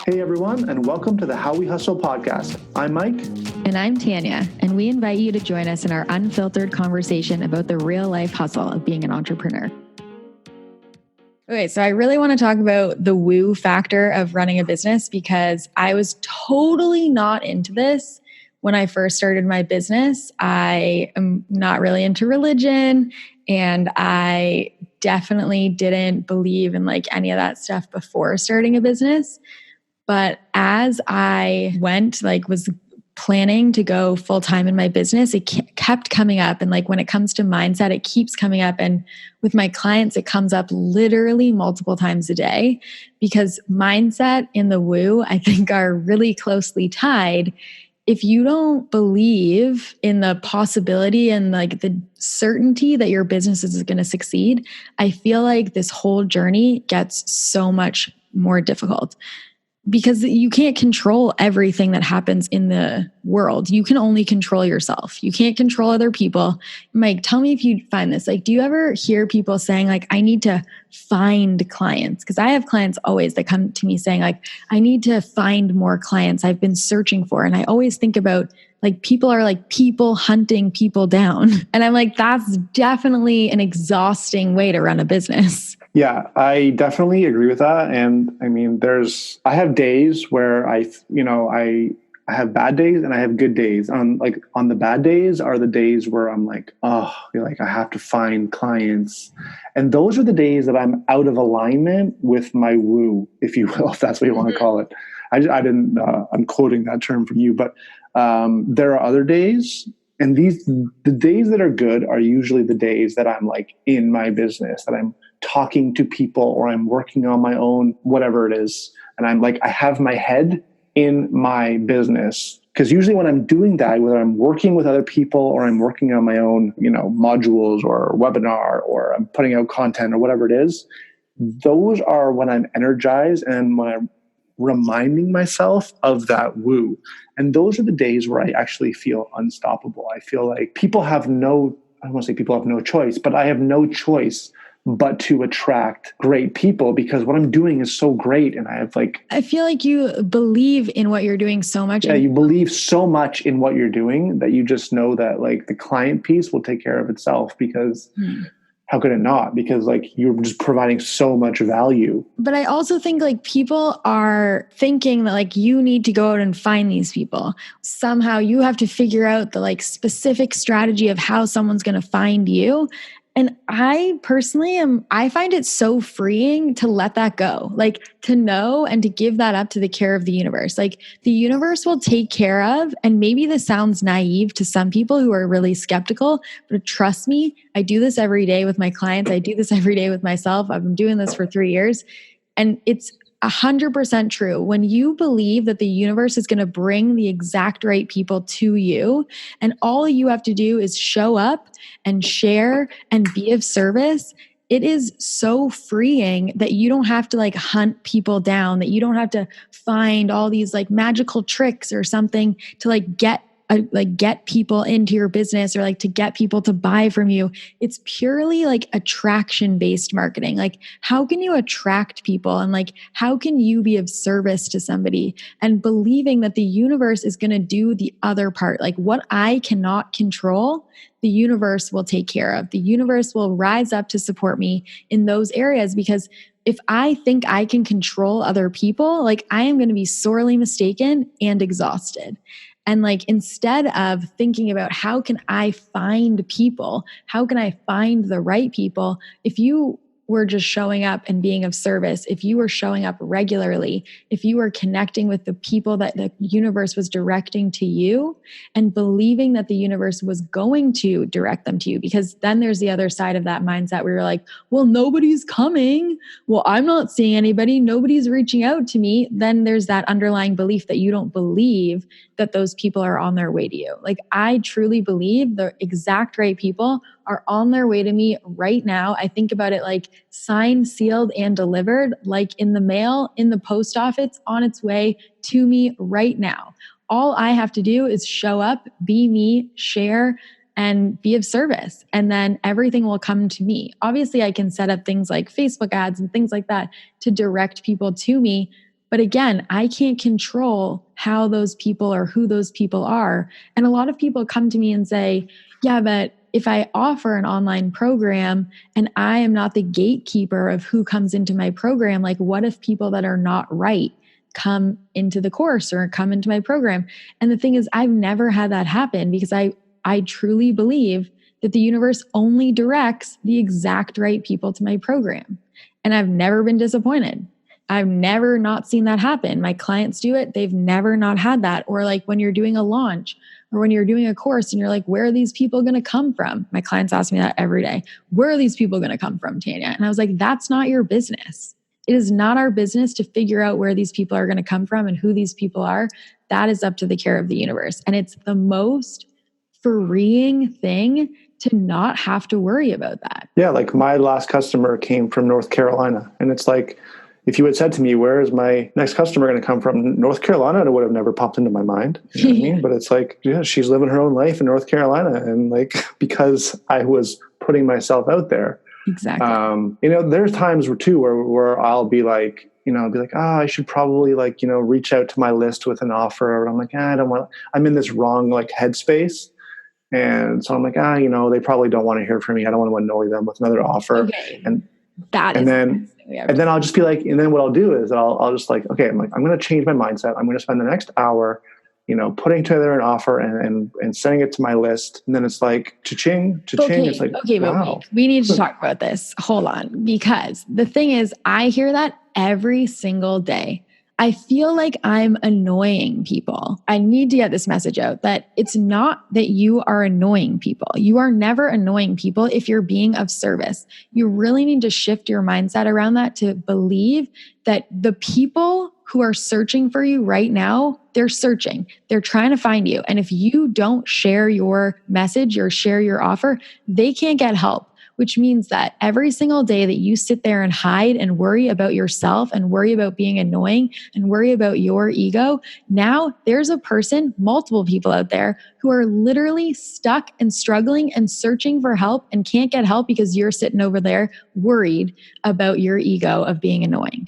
Hey everyone, and welcome to the How We Hustle podcast. I'm Mike. And I'm Tanya, and we invite you to join us in our unfiltered conversation about the real life hustle of being an entrepreneur. Okay, so I really want to talk about the woo factor of running a business because I was totally not into this when I first started my business. I am not really into religion, and I definitely didn't believe in like any of that stuff before starting a business. But as I was planning to go full time in my business, it kept coming up. And like when it comes to mindset, it keeps coming up. And with my clients, it comes up literally multiple times a day because mindset and the woo, I think, are really closely tied. If you don't believe in the possibility and like the certainty that your business is going to succeed, I feel like this whole journey gets so much more difficult. Because you can't control everything that happens in the world. You can only control yourself. You can't control other people. Mike, tell me if you find this. Like, do you ever hear people saying like, I need to find clients? Because I have clients always that come to me saying like, I need to find more clients I've been searching for. And I always think about like people are like people hunting people down. And I'm like, that's definitely an exhausting way to run a business. Yeah, I definitely agree with that. And I mean, I have days where I have bad days and I have good days. On the bad days are the days where I'm like, oh, like I have to find clients. And those are the days that I'm out of alignment with my woo, if you will, if that's what you want to call it. I'm quoting that term from you, but there are other days. And the days that are good are usually the days that I'm like in my business, that I'm talking to people or I'm working on my own, whatever it is. And I'm like, I have my head in my business. Because usually when I'm doing that, whether I'm working with other people or I'm working on my own, modules or webinar or I'm putting out content or whatever it is, those are when I'm energized and when I'm reminding myself of that woo. And those are the days where I actually feel unstoppable. I feel like I don't want to say people have no choice, but I have no choice but to attract great people because what I'm doing is so great. And I feel like you believe in what you're doing so much. Yeah, you believe so much in what you're doing that you just know that like the client piece will take care of itself because how could it not? Because like you're just providing so much value. But I also think like people are thinking that like you need to go out and find these people. Somehow you have to figure out the like specific strategy of how someone's going to find you. And I personally I find it so freeing to let that go, like to know and to give that up to the care of the universe. Like the universe will take care of, and maybe this sounds naive to some people who are really skeptical, but trust me, I do this every day with my clients. I do this every day with myself. I've been doing this for 3 years, and it's 100% true. When you believe that the universe is going to bring the exact right people to you, and all you have to do is show up and share and be of service, it is so freeing that you don't have to like hunt people down, that you don't have to find all these like magical tricks or something to like get people into your business or like to get people to buy from you. It's purely like attraction based marketing. Like how can you attract people and like how can you be of service to somebody, and believing that the universe is going to do the other part. Like what I cannot control, the universe will take care of. The universe will rise up to support me in those areas, because if I think I can control other people, like I am going to be sorely mistaken and exhausted. And like, instead of thinking about how can I find people, how can I find the right people, if you were just showing up and being of service, if you were showing up regularly, if you were connecting with the people that the universe was directing to you and believing that the universe was going to direct them to you, because then there's the other side of that mindset where you're like, well, nobody's coming. Well, I'm not seeing anybody. Nobody's reaching out to me. Then there's that underlying belief that you don't believe that those people are on their way to you. Like I truly believe the exact right people are on their way to me right now. I think about it like signed, sealed, and delivered, like in the mail, in the post office, on its way to me right now. All I have to do is show up, be me, share, and be of service. And then everything will come to me. Obviously, I can set up things like Facebook ads and things like that to direct people to me. But again, I can't control how those people or who those people are. And a lot of people come to me and say, yeah, but if I offer an online program and I am not the gatekeeper of who comes into my program, like what if people that are not right come into the course or come into my program? And the thing is, I've never had that happen because I truly believe that the universe only directs the exact right people to my program. And I've never been disappointed. I've never not seen that happen. My clients do it. They've never not had that. Or like when you're doing a launch or when you're doing a course and you're like, where are these people going to come from? My clients ask me that every day. Where are these people going to come from, Tanya? And I was like, that's not your business. It is not our business to figure out where these people are going to come from and who these people are. That is up to the care of the universe. And it's the most freeing thing to not have to worry about that. Yeah, like my last customer came from North Carolina. And it's like, if you had said to me, where is my next customer going to come from? North Carolina, it would have never popped into my mind. You know what I mean? But it's like, yeah, she's living her own life in North Carolina. And like, because I was putting myself out there. Exactly. There's times where I'll be like, I should probably reach out to my list with an offer. And I'm like, I don't want, I'm in this wrong like headspace. And so I'm like, they probably don't want to hear from me. I don't want to annoy them with another offer. Okay. And then I'll just be like, and then what I'll do is I'll just like, okay, I'm going to change my mindset. I'm going to spend the next hour, putting together an offer and sending it to my list. And then it's like, cha-ching. Okay. It's like, okay, wow. But we need to talk about this. Hold on. Because the thing is, I hear that every single day. I feel like I'm annoying people. I need to get this message out that it's not that you are annoying people. You are never annoying people if you're being of service. You really need to shift your mindset around that to believe that the people who are searching for you right now, they're searching. They're trying to find you. And if you don't share your message or share your offer, they can't get help. Which means that every single day that you sit there and hide and worry about yourself and worry about being annoying and worry about your ego, now there's a person, multiple people out there who are literally stuck and struggling and searching for help and can't get help because you're sitting over there worried about your ego of being annoying.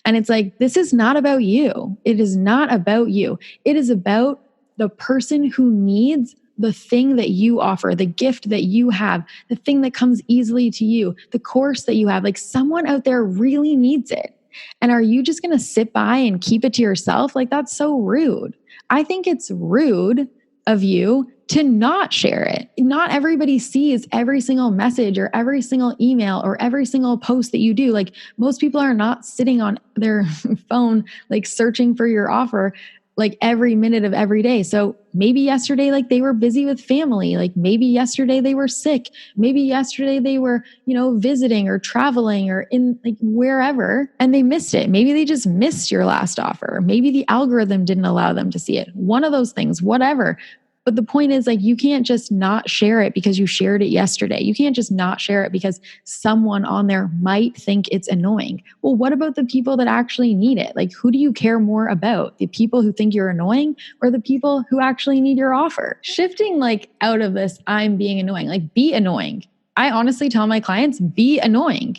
And it's like, this is not about you. It is not about you. It is about the person who needs the thing that you offer, the gift that you have, the thing that comes easily to you, the course that you have. Like someone out there really needs it. And are you just going to sit by and keep it to yourself? Like that's so rude. I think it's rude of you to not share it. Not everybody sees every single message or every single email or every single post that you do. Like most people are not sitting on their phone, like searching for your offer like every minute of every day. So maybe yesterday, like they were busy with family. Like maybe yesterday they were sick. Maybe yesterday they were, visiting or traveling or in like wherever and they missed it. Maybe they just missed your last offer. Maybe the algorithm didn't allow them to see it. One of those things, whatever. But the point is like, you can't just not share it because you shared it yesterday. You can't just not share it because someone on there might think it's annoying. Well, what about the people that actually need it? Like, who do you care more about? The people who think you're annoying or the people who actually need your offer? Shifting like out of this, I'm being annoying, like be annoying. I honestly tell my clients, be annoying.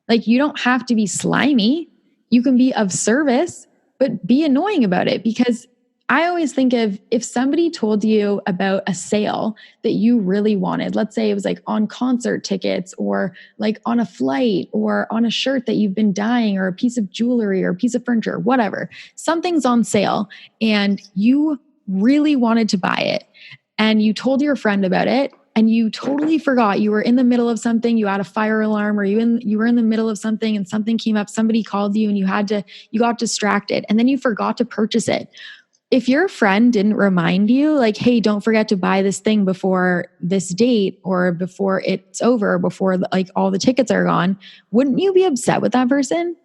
Like you don't have to be slimy. You can be of service, but be annoying about it because I always think of if somebody told you about a sale that you really wanted, let's say it was like on concert tickets or like on a flight or on a shirt that you've been dyeing or a piece of jewelry or a piece of furniture, whatever, something's on sale and you really wanted to buy it and you told your friend about it and you totally forgot you were in the middle of something, you had a fire alarm or you were in the middle of something and something came up, somebody called you and you got distracted and then you forgot to purchase it. If your friend didn't remind you, like, hey, don't forget to buy this thing before this date or before it's over, before like all the tickets are gone, wouldn't you be upset with that person?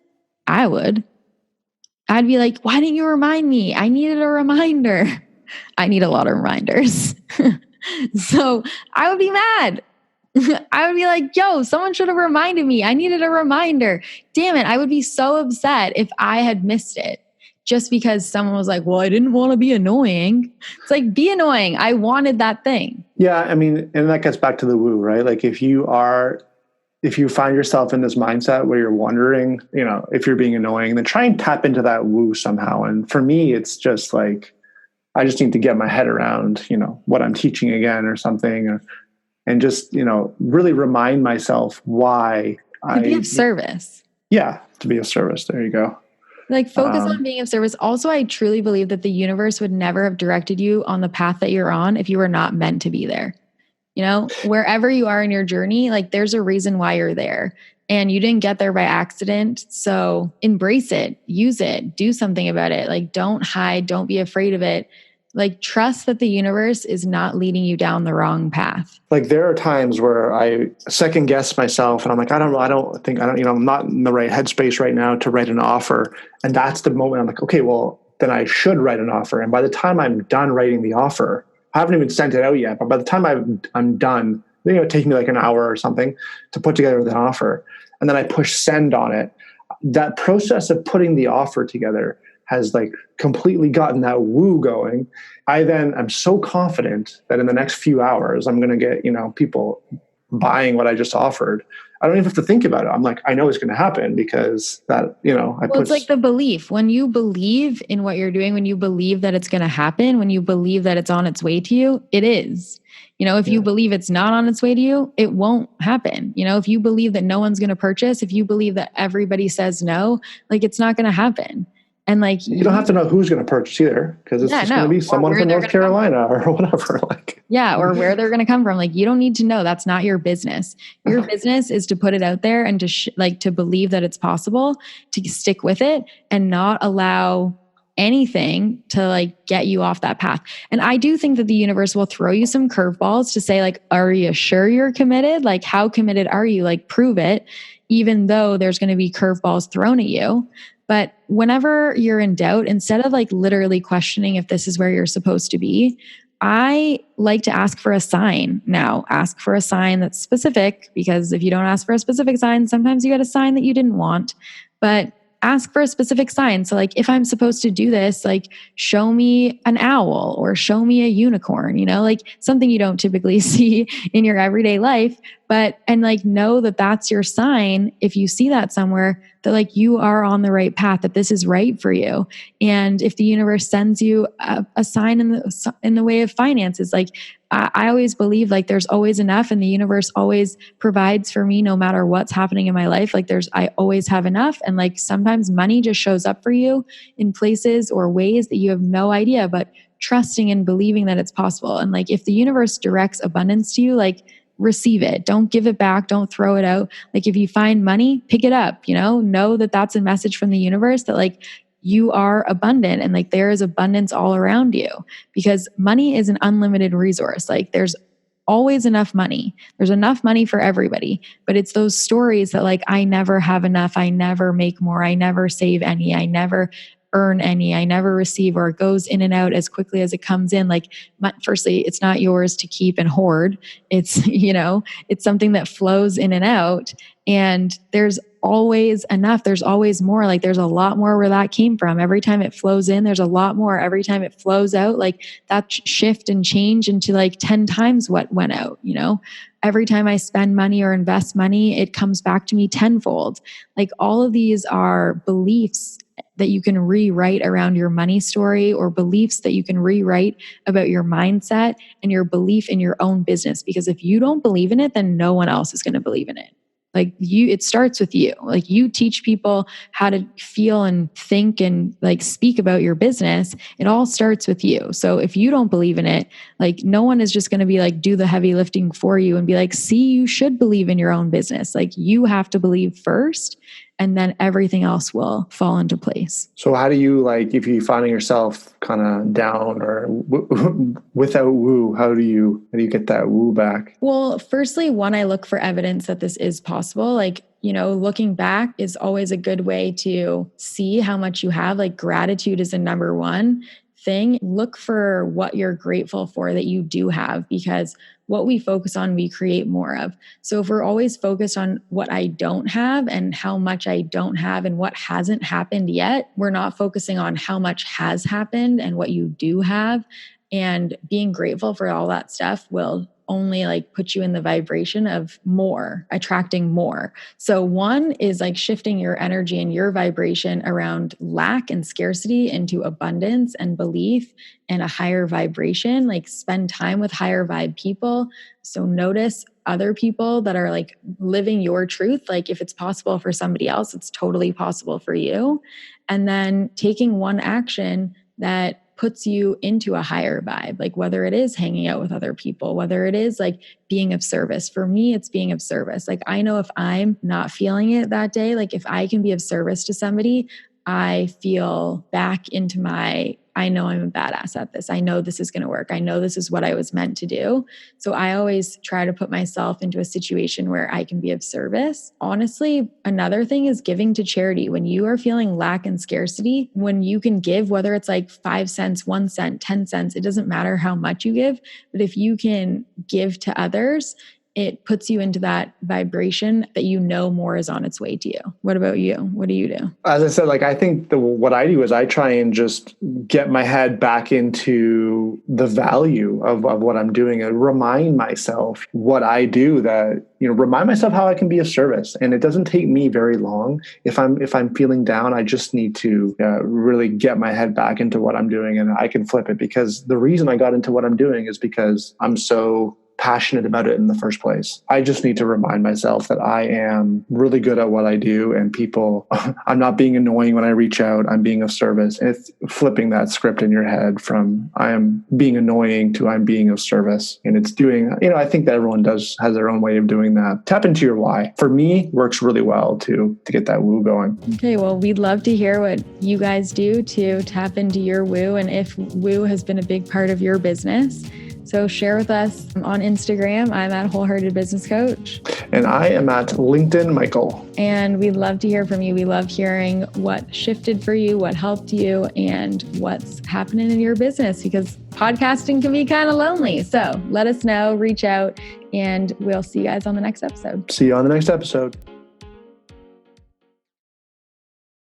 I would. I'd be like, why didn't you remind me? I needed a reminder. I need a lot of reminders. So I would be mad. I would be like, yo, someone should have reminded me. I needed a reminder. Damn it. I would be so upset if I had missed it. Just because someone was like, well, I didn't want to be annoying. It's like, be annoying. I wanted that thing. Yeah. I mean, and that gets back to the woo, right? Like if if you find yourself in this mindset where you're wondering, if you're being annoying, then try and tap into that woo somehow. And for me, it's just like, I just need to get my head around, what I'm teaching again or something, and just, really remind myself why To be of service. Yeah, to be of service. There you go. Like focus on being of service. Also, I truly believe that the universe would never have directed you on the path that you're on if you were not meant to be there. Wherever you are in your journey, like there's a reason why you're there and you didn't get there by accident. So embrace it, use it, do something about it. Like don't hide, don't be afraid of it. Like trust that the universe is not leading you down the wrong path. Like there are times where I second guess myself and I'm like, I don't know. I'm not in the right headspace right now to write an offer. And that's the moment I'm like, okay, well then I should write an offer. And by the time I'm done writing the offer, I haven't even sent it out yet, but by the time I'm done, it would take me like an hour or something to put together an offer. And then I push send on it. That process of putting the offer together has like completely gotten that woo going. I'm so confident that in the next few hours, I'm going to get, people buying what I just offered. I don't even have to think about it. I'm like, I know it's going to happen because that, it's like the belief. When you believe in what you're doing, when you believe that it's going to happen, when you believe that it's on its way to you, it is. If you believe it's not on its way to you, it won't happen. If you believe that no one's going to purchase, if you believe that everybody says no, like it's not going to happen. And like you don't have to know who's going to purchase either, because it's just going to be someone from North Carolina or whatever. Or where they're going to come from. Like you don't need to know. That's not your business. Your business is to put it out there and to to believe that it's possible, to stick with it and not allow anything to like get you off that path. And I do think that the universe will throw you some curveballs to say like, are you sure you're committed? Like how committed are you? Like prove it, even though there's going to be curveballs thrown at you. But whenever you're in doubt, instead of like literally questioning if this is where you're supposed to be, I like to ask for a sign now. Ask for a sign that's specific, because if you don't ask for a specific sign, sometimes you get a sign that you didn't want. But ask for a specific sign. So like if I'm supposed to do this, like show me an owl or show me a unicorn, like something you don't typically see in your everyday life. And like know that that's your sign. If you see that somewhere, that like you are on the right path, that this is right for you. And if the universe sends you a sign in the way of finances, like I always believe like there's always enough, and the universe always provides for me no matter what's happening in my life. Like I always have enough. And like sometimes money just shows up for you in places or ways that you have no idea, but trusting and believing that it's possible. And like if the universe directs abundance to you, like receive it. Don't give it back. Don't throw it out. Like if you find money, pick it up, know that that's a message from the universe that like you are abundant and like there is abundance all around you, because money is an unlimited resource. Like there's always enough money. There's enough money for everybody, but it's those stories that like, I never have enough. I never make more. I never save any. I never earn any. I never receive, or it goes in and out as quickly as it comes in. Like, firstly, it's not yours to keep and hoard. It's, it's something that flows in and out, and there's always enough. There's always more. Like there's a lot more where that came from. Every time it flows in, there's a lot more. Every time it flows out, like that shift and change into like 10 times what went out, Every time I spend money or invest money, it comes back to me tenfold. Like all of these are beliefs that you can rewrite around your money story, or beliefs that you can rewrite about your mindset and your belief in your own business. Because if you don't believe in it, then no one else is going to believe in it. Like it starts with you. Like you teach people how to feel and think and like speak about your business. It all starts with you. So if you don't believe in it, like no one is just going to be like, do the heavy lifting for you and be like, see, you should believe in your own business. Like you have to believe first, and then everything else will fall into place. So how do you, like, if you're finding yourself kind of down or without woo, how do you get that woo back? Well, firstly, I look for evidence that this is possible. Like, looking back is always a good way to see how much you have. Like gratitude is a number one thing. Look for what you're grateful for that you do have, because what we focus on, we create more of. So if we're always focused on what I don't have and how much I don't have and what hasn't happened yet, we're not focusing on how much has happened and what you do have. And being grateful for all that stuff will only like put you in the vibration of more, attracting more. So one is like shifting your energy and your vibration around lack and scarcity into abundance and belief and a higher vibration. Like spend time with higher vibe people. So notice other people that are like living your truth. Like if it's possible for somebody else, it's totally possible for you. And then taking one action that puts you into a higher vibe, like whether it is hanging out with other people, whether it is like being of service. For me, it's being of service. Like I know if I'm not feeling it that day, like if I can be of service to somebody, I feel back into I know I'm a badass at this. I know this is going to work. I know this is what I was meant to do. So I always try to put myself into a situation where I can be of service. Honestly, another thing is giving to charity. When you are feeling lack and scarcity, when you can give, whether it's like 5 cents, 1 cent, 10 cents, it doesn't matter how much you give, but if you can give to others, it puts you into that vibration that you know more is on its way to you. What about you? What do you do? As I said, like, I think what I do is I try and just get my head back into the value of what I'm doing and remind myself what I do, that, remind myself how I can be of service. And it doesn't take me very long. If I'm feeling down, I just need to really get my head back into what I'm doing, and I can flip it, because the reason I got into what I'm doing is because I'm so passionate about it in the first place. I just need to remind myself that I am really good at what I do, and people, I'm not being annoying when I reach out, I'm being of service. And it's flipping that script in your head from I am being annoying to I'm being of service. And it's doing, I think that everyone has their own way of doing that. Tap into your why. For me, works really well to get that woo going. Okay, well, we'd love to hear what you guys do to tap into your woo, and if woo has been a big part of your business. So share with us on Instagram. I'm at Wholehearted Business Coach. And I am at LinkedIn Michael. And we'd love to hear from you. We love hearing what shifted for you, what helped you, and what's happening in your business, because podcasting can be kind of lonely. So let us know, reach out, and we'll see you guys on the next episode. See you on the next episode.